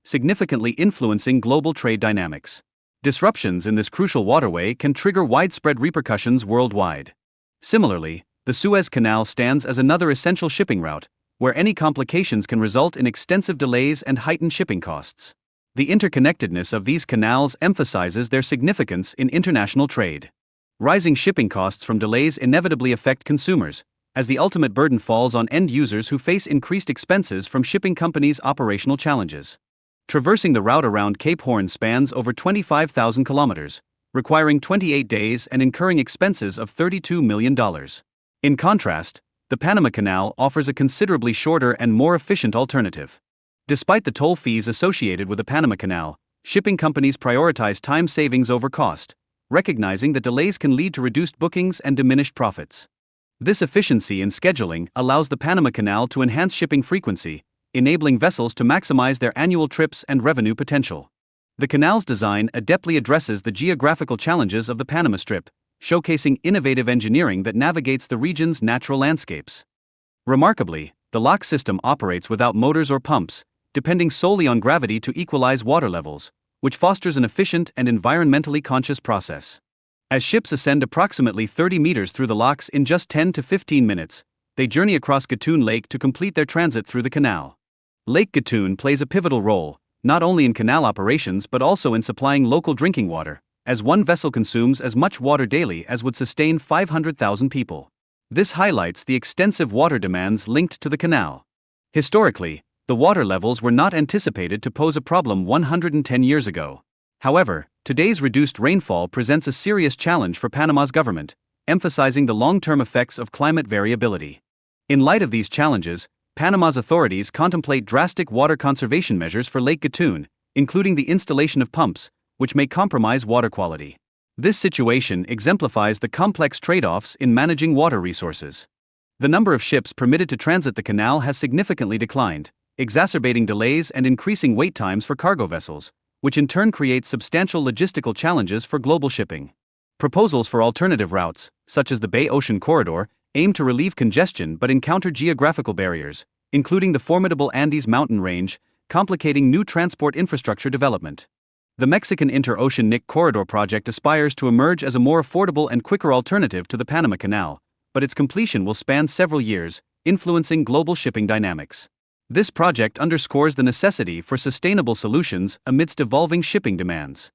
significantly influencing global trade dynamics. Disruptions in this crucial waterway can trigger widespread repercussions worldwide. Similarly, the Suez Canal stands as another essential shipping route, where any complications can result in extensive delays and heightened shipping costs. The interconnectedness of these canals emphasizes their significance in international trade. Rising shipping costs from delays inevitably affect consumers, as the ultimate burden falls on end users who face increased expenses from shipping companies' operational challenges. Traversing the route around Cape Horn spans over 25,000 kilometers, requiring 28 days and incurring expenses of $32 million. In contrast, the Panama Canal offers a considerably shorter and more efficient alternative. Despite the toll fees associated with the Panama Canal, shipping companies prioritize time savings over cost, recognizing that delays can lead to reduced bookings and diminished profits. This efficiency in scheduling allows the Panama Canal to enhance shipping frequency, enabling vessels to maximize their annual trips and revenue potential. The canal's design adeptly addresses the geographical challenges of the Panama Strip, showcasing innovative engineering that navigates the region's natural landscapes. Remarkably, the lock system operates without motors or pumps, depending solely on gravity to equalize water levels, which fosters an efficient and environmentally conscious process. As ships ascend approximately 30 meters through the locks in just 10 to 15 minutes, they journey across Gatun Lake to complete their transit through the canal. Lake Gatun plays a pivotal role, not only in canal operations but also in supplying local drinking water, as one vessel consumes as much water daily as would sustain 500,000 people. This highlights the extensive water demands linked to the canal. Historically, the water levels were not anticipated to pose a problem 110 years ago. However, today's reduced rainfall presents a serious challenge for Panama's government, emphasizing the long-term effects of climate variability. In light of these challenges, Panama's authorities contemplate drastic water conservation measures for Lake Gatun, including the installation of pumps, which may compromise water quality. This situation exemplifies the complex trade-offs in managing water resources. The number of ships permitted to transit the canal has significantly declined, exacerbating delays and increasing wait times for cargo vessels, which in turn creates substantial logistical challenges for global shipping. Proposals for alternative routes, such as the Bay Ocean Corridor, aim to relieve congestion but encounter geographical barriers, including the formidable Andes mountain range, complicating new transport infrastructure development. The Mexican Inter-Oceanic Corridor project aspires to emerge as a more affordable and quicker alternative to the Panama Canal, but its completion will span several years, influencing global shipping dynamics. This project underscores the necessity for sustainable solutions amidst evolving shipping demands.